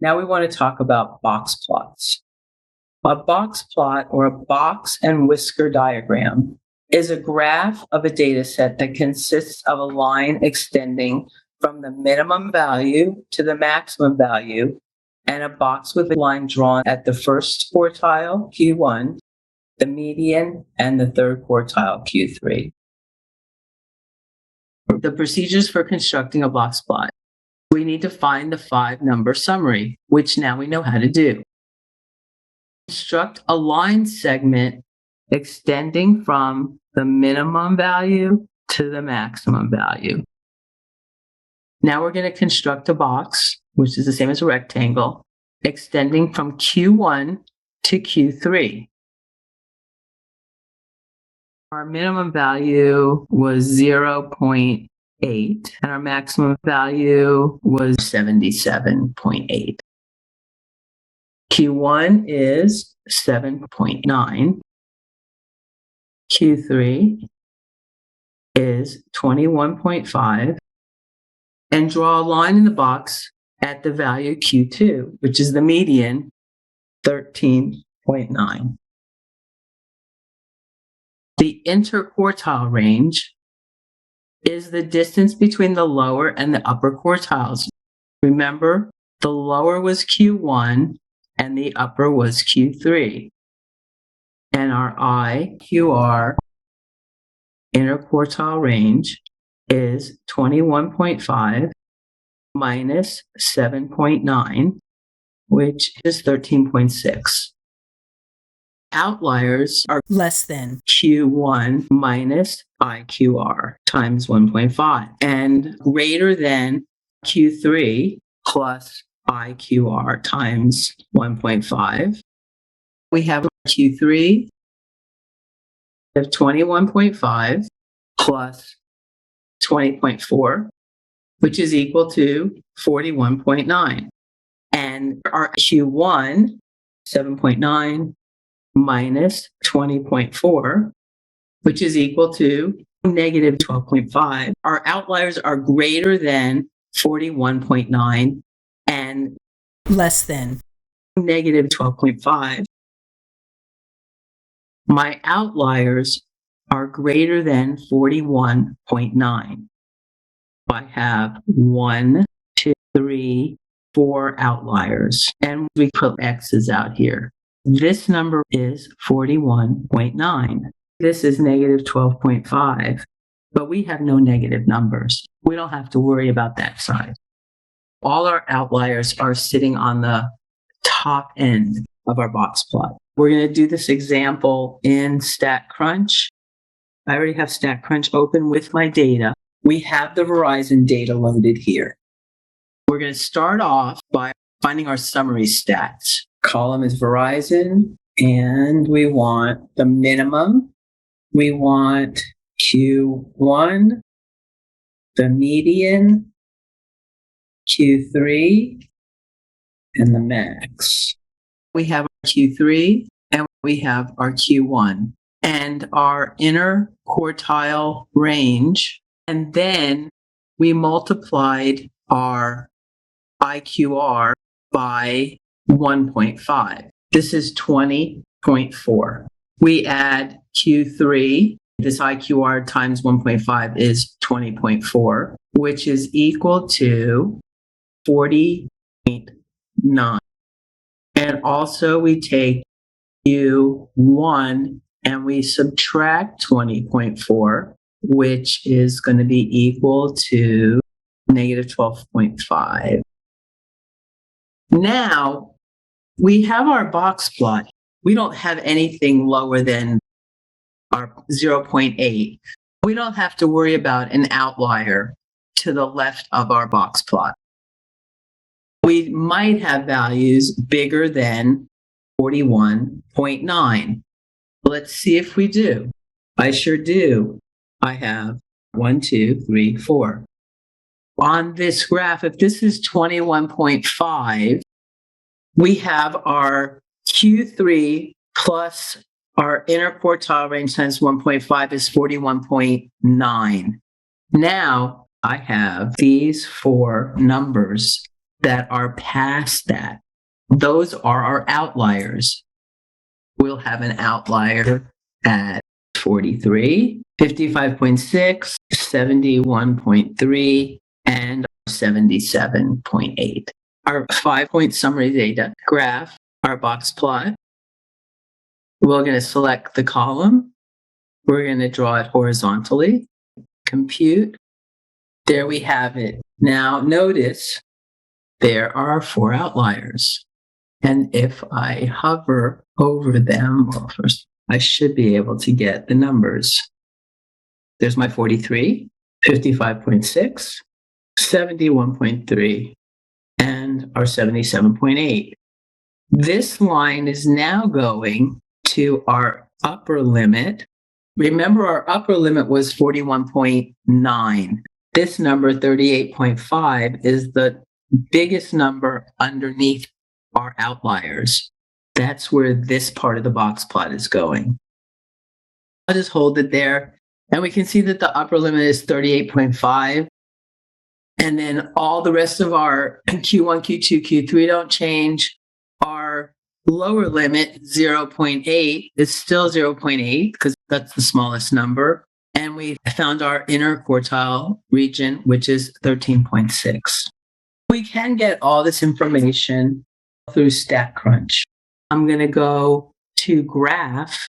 Now we want to talk about box plots. A box plot, or a box and whisker diagram, is a graph of a data set that consists of a line extending from the minimum value to the maximum value, and a box with a line drawn at the first quartile, Q1, the median, and the third quartile, Q3. The procedures for constructing a box plot. We need to find the 5-number summary, which now we know how to do. Construct a line segment extending from the minimum value to the maximum value. Now we're going to construct a box, which is the same as a rectangle, extending from Q1 to Q3. Our minimum value was 0.8 and our maximum value was 77.8. Q1 is 7.9. Q3 is 21.5. And draw a line in the box at the value Q2, which is the median, 13.9. The interquartile range is the distance between the lower and the upper quartiles. Remember, the lower was Q1 and the upper was Q3. And our IQR interquartile range is 21.5 minus 7.9, which is 13.6. Outliers are less than Q1 minus IQR times 1.5 and greater than Q3 plus IQR times 1.5. We have Q3 of 21.5 plus 20.4, which is equal to 41.9. And our Q1, 7.9 minus 20.4, which is equal to negative 12.5. Our outliers are greater than 41.9 and less than negative 12.5. My outliers are greater than 41.9. I have 1, 2, 3, 4 outliers, and we put X's out here. This number is 41.9. This is negative 12.5, but we have no negative numbers. We don't have to worry about that side. All our outliers are sitting on the top end of our box plot. We're going to do this example in StatCrunch. I already have StatCrunch open with my data. We have the Verizon data loaded here. We're going to start off by finding our summary stats. Column is Verizon, and we want the minimum. We want Q1, the median, Q3, and the max. We have our Q3 and we have our Q1 and our inner quartile range. And then we multiplied our IQR by 1.5. This is 20.4. We add Q3. This IQR times 1.5 is 20.4, which is equal to 40.9. And also we take Q1 and we subtract 20.4, which is going to be equal to negative 12.5. Now, we have our box plot. We don't have anything lower than our 0.8. We don't have to worry about an outlier to the left of our box plot. We might have values bigger than 41.9. Let's see if we do. I sure do. I have 1, 2, 3, 4. On this graph, if this is 21.5, we have our Q3 plus our interquartile range times 1.5 is 41.9. Now I have these 4 numbers that are past that, those are our outliers. We'll have an outlier at 43, 55.6, 71.3, and 77.8. Our 5-point summary data graph, our box plot. We're going to select the column. We're going to draw it horizontally. Compute. There we have it. Now notice there are 4 outliers. And if I hover over them, well, first I should be able to get the numbers. There's my 43, 55.6, 71.3, and our 77.8. This line is now going to our upper limit. Remember, our upper limit was 41.9. This number, 38.5, is the biggest number underneath our outliers. That's where this part of the box plot is going. I'll just hold it there. And we can see that the upper limit is 38.5. And then all the rest of our Q1, Q2, Q3 don't change. Our lower limit, 0.8, is still 0.8 because that's the smallest number. And we found our inner quartile region, which is 13.6. We can get all this information through StatCrunch. I'm going to go to graph,